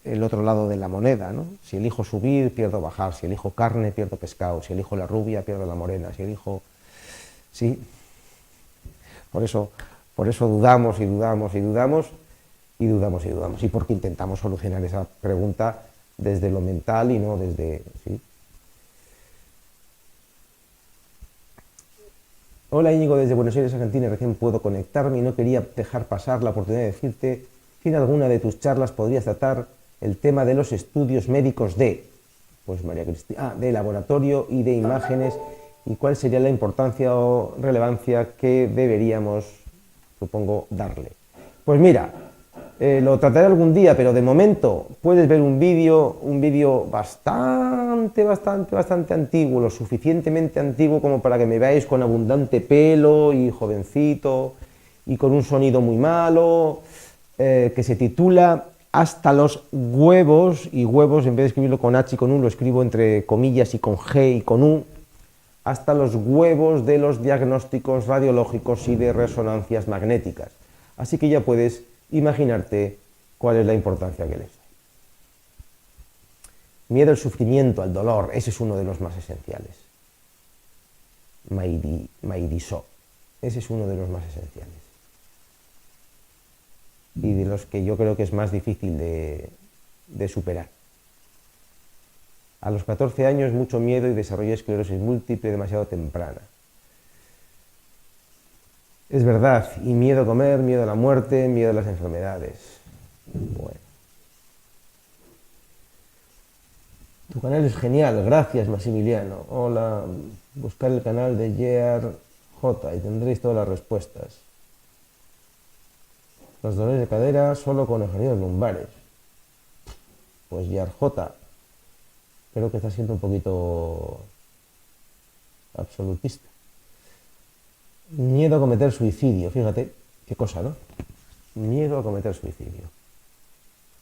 el otro lado de la moneda, ¿no? Si elijo subir, pierdo bajar. Si elijo carne, pierdo pescado. Si elijo la rubia, pierdo la morena. Si elijo... Sí. Por eso dudamos y dudamos y dudamos y dudamos y dudamos. Y porque intentamos solucionar esa pregunta desde lo mental y no desde... ¿sí? Hola Íñigo, desde Buenos Aires, Argentina, recién puedo conectarme y no quería dejar pasar la oportunidad de decirte si en alguna de tus charlas podrías tratar el tema de los estudios médicos pues María Cristina, de laboratorio y de imágenes, y cuál sería la importancia o relevancia que deberíamos, supongo, darle. Pues mira, lo trataré algún día, pero de momento puedes ver un vídeo bastante antiguo, lo suficientemente antiguo como para que me veáis con abundante pelo y jovencito y con un sonido muy malo, que se titula Hasta los huevos, y huevos en vez de escribirlo con H y con U lo escribo entre comillas y con G y con U, hasta los huevos de los diagnósticos radiológicos y de resonancias magnéticas. Así que ya puedes imaginarte cuál es la importancia que les da. Miedo al sufrimiento, al dolor, ese es uno de los más esenciales. Maidiso, ese es uno de los más esenciales. Y de los que yo creo que es más difícil de superar. A los 14 años mucho miedo y desarrollé esclerosis múltiple demasiado temprana. Es verdad, y miedo a comer, miedo a la muerte, miedo a las enfermedades. Bueno. Tu canal es genial, gracias Maximiliano. Hola, buscar el canal de Year J y tendréis todas las respuestas. Los dolores de cadera solo con ejercicios lumbares. Pues Year J, creo que está siendo un poquito absolutista. Miedo a cometer suicidio, fíjate, qué cosa, ¿no? Miedo a cometer suicidio.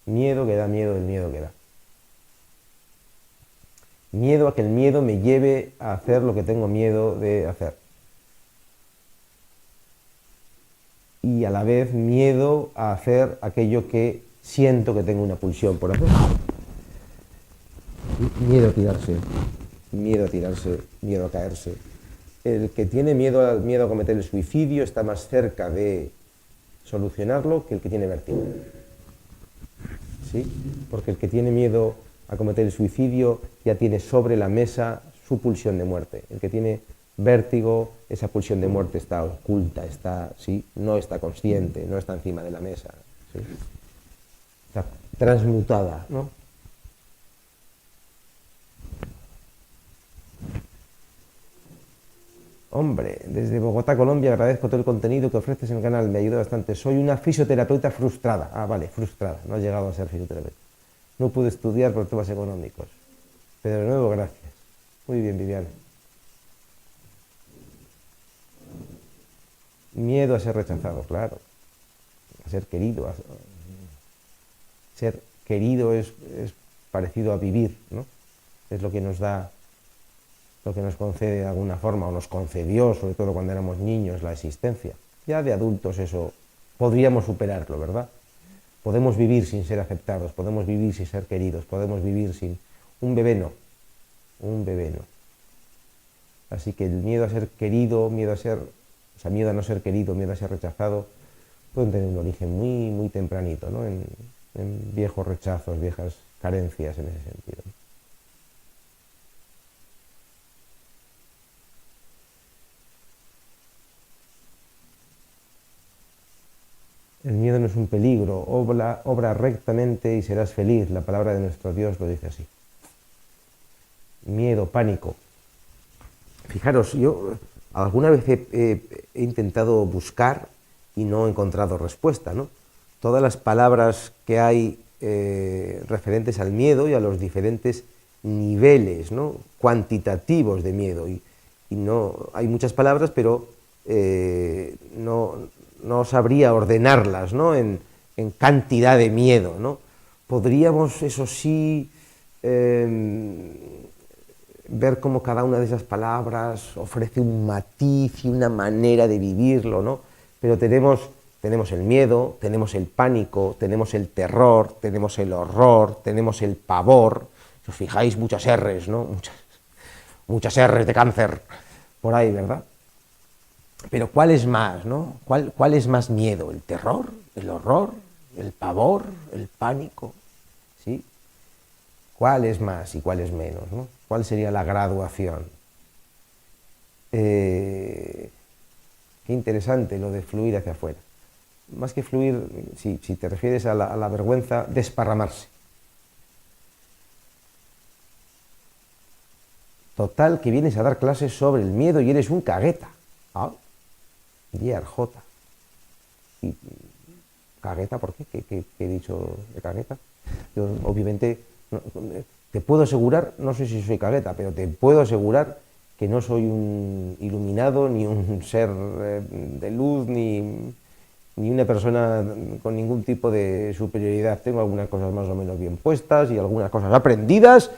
Miedo que da miedo, el miedo que da. Miedo a que el miedo me lleve a hacer lo que tengo miedo de hacer. y a la vez miedo a hacer aquello que siento que tengo una pulsión por hacer. Miedo a tirarse, miedo a tirarse, miedo a caerse. El que tiene miedo a cometer el suicidio está más cerca de solucionarlo que el que tiene vértigo. ¿Sí? Porque el que tiene miedo a cometer el suicidio ya tiene sobre la mesa su pulsión de muerte. El que tiene vértigo, esa pulsión de muerte está oculta, ¿sí? No está consciente, no está encima de la mesa, ¿sí? Está transmutada, ¿no? Hombre, desde Bogotá, Colombia, agradezco todo el contenido que ofreces en el canal, me ayuda bastante. Soy una fisioterapeuta frustrada. Ah, vale, frustrada, no has llegado a ser fisioterapeuta. No pude estudiar por temas económicos. Pero de nuevo, gracias. Muy bien, Viviana. Miedo a ser rechazado, claro. A ser querido. Ser querido es parecido a vivir, ¿no? Es lo que nos da, lo que nos concede de alguna forma, o nos concedió, sobre todo cuando éramos niños, la existencia. Ya de adultos eso podríamos superarlo, ¿verdad? Podemos vivir sin ser aceptados, podemos vivir sin ser queridos, podemos vivir sin... Un bebé no, un bebé no. Así que el miedo a ser querido, miedo a no ser querido, miedo a ser rechazado, pueden tener un origen muy, muy tempranito, ¿no? En viejos rechazos, viejas carencias en ese sentido. El miedo no es un peligro, obra rectamente y serás feliz. La palabra de nuestro Dios lo dice así. Miedo, pánico. Fijaros, yo alguna vez he intentado buscar y no he encontrado respuesta, ¿no? Todas las palabras que hay referentes al miedo y a los diferentes niveles, ¿no?, cuantitativos de miedo. Y no, hay muchas palabras, pero no sabría ordenarlas, ¿no?, en cantidad de miedo, ¿no? Podríamos, eso sí, ver cómo cada una de esas palabras ofrece un matiz y una manera de vivirlo, ¿no? Pero tenemos el miedo, tenemos el pánico, tenemos el terror, tenemos el horror, tenemos el pavor. Si os fijáis, muchas R's, ¿no? Muchas R's de cáncer por ahí, ¿verdad? Pero ¿cuál es más, no? ¿Cuál es más miedo? ¿El terror? ¿El horror? ¿El pavor? ¿El pánico? ¿Sí? ¿Cuál es más y cuál es menos, no? ¿Cuál sería la graduación? Qué interesante lo de fluir hacia afuera. Más que fluir, si te refieres a la vergüenza, desparramarse. Total, que vienes a dar clases sobre el miedo y eres un cagueta. ¿Ah? Diría J. ¿Y cagueta por qué? ¿Qué he dicho de cagueta? Yo, obviamente, te puedo asegurar, no sé si soy cagueta, pero te puedo asegurar que no soy un iluminado, ni un ser de luz, ni una persona con ningún tipo de superioridad. Tengo algunas cosas más o menos bien puestas y algunas cosas aprendidas,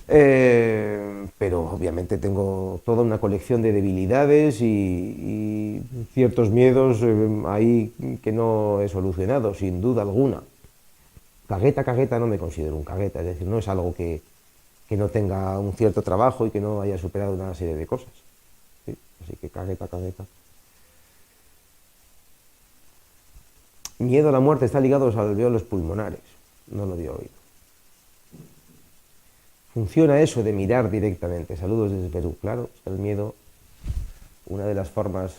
pero obviamente tengo toda una colección de debilidades y ciertos miedos ahí que no he solucionado, sin duda alguna. Cagueta no me considero un cagueta, es decir, no es algo que no tenga un cierto trabajo y que no haya superado una serie de cosas. ¿Sí? Así que cagueta. Miedo a la muerte está ligado a los alveolos pulmonares, no lo dio oído. Funciona eso de mirar directamente. Saludos desde Perú. Claro, el miedo, una de las formas...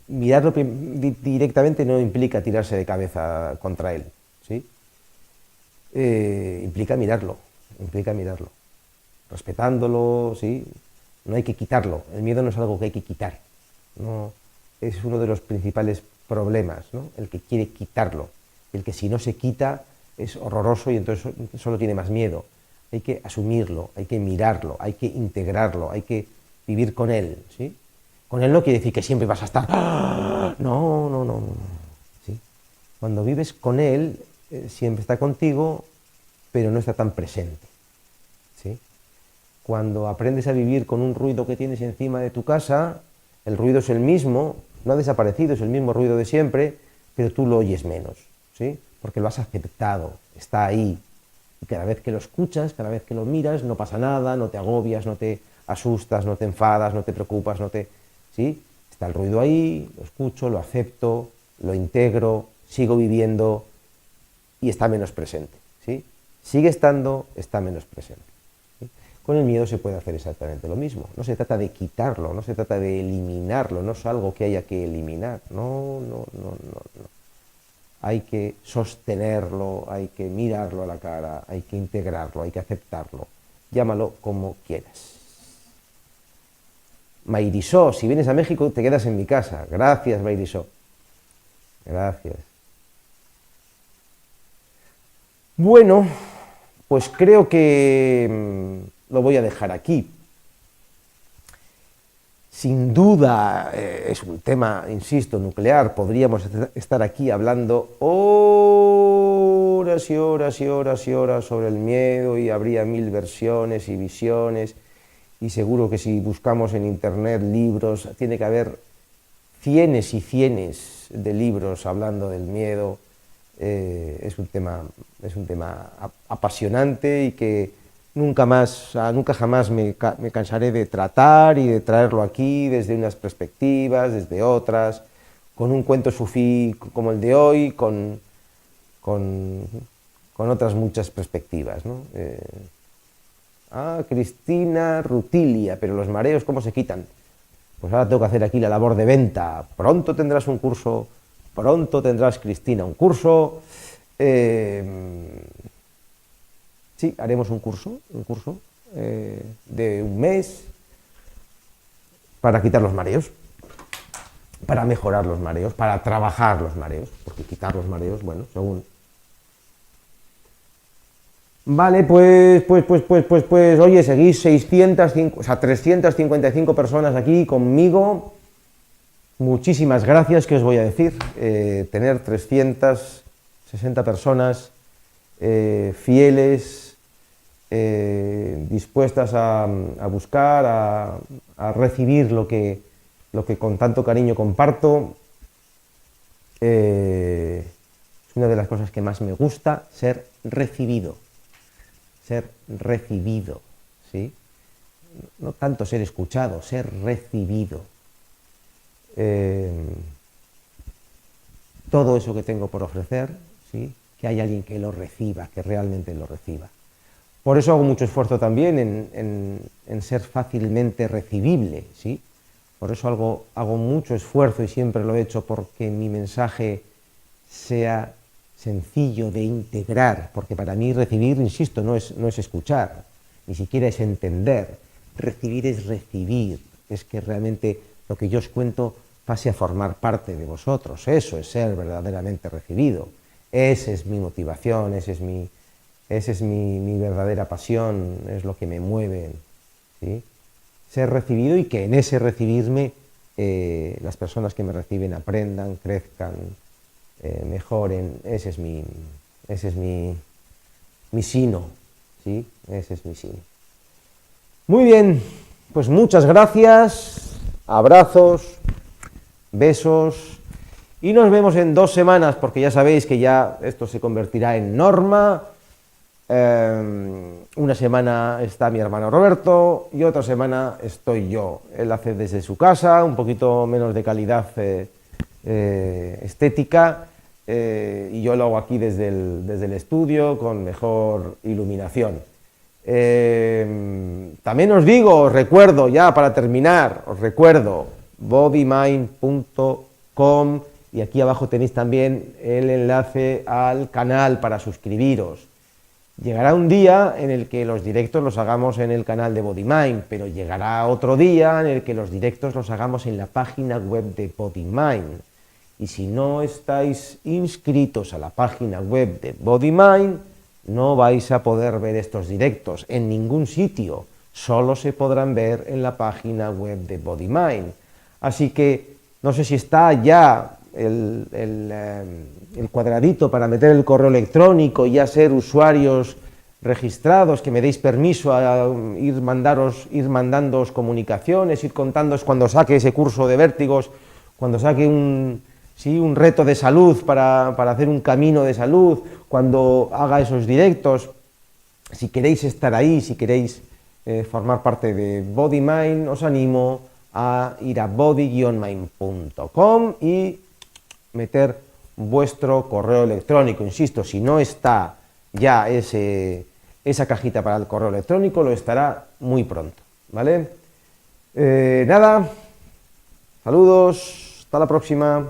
Mirarlo directamente no implica tirarse de cabeza contra él, ¿sí? Implica mirarlo, respetándolo, ¿sí? No hay que quitarlo. El miedo no es algo que hay que quitar. No, es uno de los principales problemas, ¿no? El que quiere quitarlo. El que si no se quita es horroroso y entonces solo tiene más miedo. Hay que asumirlo, hay que mirarlo, hay que integrarlo, hay que vivir con él, ¿sí? Con él no quiere decir que siempre vas a estar... ¡Ah! No. ¿Sí? Cuando vives con él, siempre está contigo, pero no está tan presente, ¿sí? Cuando aprendes a vivir con un ruido que tienes encima de tu casa, el ruido es el mismo, no ha desaparecido, es el mismo ruido de siempre, pero tú lo oyes menos, ¿sí? Porque lo has aceptado, está ahí. Y cada vez que lo escuchas, cada vez que lo miras, no pasa nada, no te agobias, no te asustas, no te enfadas, no te preocupas, ¿sí? Está el ruido ahí, lo escucho, lo acepto, lo integro, sigo viviendo y está menos presente, ¿sí? Sigue estando, está menos presente. ¿Sí? Con el miedo se puede hacer exactamente lo mismo. No se trata de quitarlo, no se trata de eliminarlo, no es algo que haya que eliminar. No. Hay que sostenerlo, hay que mirarlo a la cara, hay que integrarlo, hay que aceptarlo. Llámalo como quieras. Mairisó, si vienes a México te quedas en mi casa. Gracias, Mairisó. Gracias. Bueno, pues creo que lo voy a dejar aquí. Sin duda es un tema, insisto, nuclear. Podríamos estar aquí hablando horas y horas y horas y horas sobre el miedo y habría 1000 versiones y visiones. Y seguro que si buscamos en internet libros, tiene que haber cienes y cienes de libros hablando del miedo. Es un tema apasionante y que nunca jamás me cansaré de tratar y de traerlo aquí desde unas perspectivas, desde otras, con un cuento sufí como el de hoy, con otras muchas perspectivas, ¿no? Cristina Rutilia, pero los mareos, ¿cómo se quitan? Pues ahora tengo que hacer aquí la labor de venta. Pronto tendrás un curso, pronto tendrás, Cristina, un curso. Sí, haremos un curso de un mes para quitar los mareos, para mejorar los mareos, para trabajar los mareos, porque quitar los mareos, bueno, según... Vale, pues, oye, seguís 355 personas aquí conmigo. Muchísimas gracias, ¿qué os voy a decir? Tener 360 personas fieles, dispuestas a buscar, a recibir lo que con tanto cariño comparto. Es una de las cosas que más me gusta, ser recibido, ¿sí? No tanto ser escuchado, ser recibido. Todo eso que tengo por ofrecer, ¿sí? Que haya alguien que lo reciba, que realmente lo reciba. Por eso hago mucho esfuerzo también en ser fácilmente recibible, ¿sí? Por eso hago mucho esfuerzo y siempre lo he hecho porque mi mensaje sea sencillo de integrar, porque para mí recibir, insisto, no es escuchar, ni siquiera es entender. Recibir es recibir, es que realmente lo que yo os cuento pase a formar parte de vosotros. Eso es ser verdaderamente recibido. Esa es mi motivación, esa es mi verdadera pasión, es lo que me mueve, ¿sí? Ser recibido y que en ese recibirme las personas que me reciben aprendan, crezcan, mejoren. Ese es mi sino, ¿sí? Ese es mi sino. Muy bien, pues muchas gracias, abrazos, besos, y nos vemos en 2 semanas, porque ya sabéis que ya esto se convertirá en norma. Una semana está mi hermano Roberto y otra semana estoy yo. Él hace desde su casa, un poquito menos de calidad estética, y yo lo hago aquí desde el estudio con mejor iluminación. También os recuerdo ya para terminar, bodymind.com, y aquí abajo tenéis también el enlace al canal para suscribiros. Llegará un día en el que los directos los hagamos en el canal de BodyMind, pero llegará otro día en el que los directos los hagamos en la página web de BodyMind. Y si no estáis inscritos a la página web de BodyMind, no vais a poder ver estos directos en ningún sitio, solo se podrán ver en la página web de BodyMind. Así que no sé si está ya el cuadradito para meter el correo electrónico y ya ser usuarios registrados, que me deis permiso a ir mandándoos comunicaciones, ir contándoos cuando saque ese curso de vértigos, cuando saque un reto de salud para hacer un camino de salud, cuando haga esos directos. Si queréis estar ahí, si queréis formar parte de Body Mind, os animo a ir a body-mind.com y meter vuestro correo electrónico. Insisto, si no está ya esa cajita para el correo electrónico, lo estará muy pronto, ¿vale? Nada, saludos, hasta la próxima.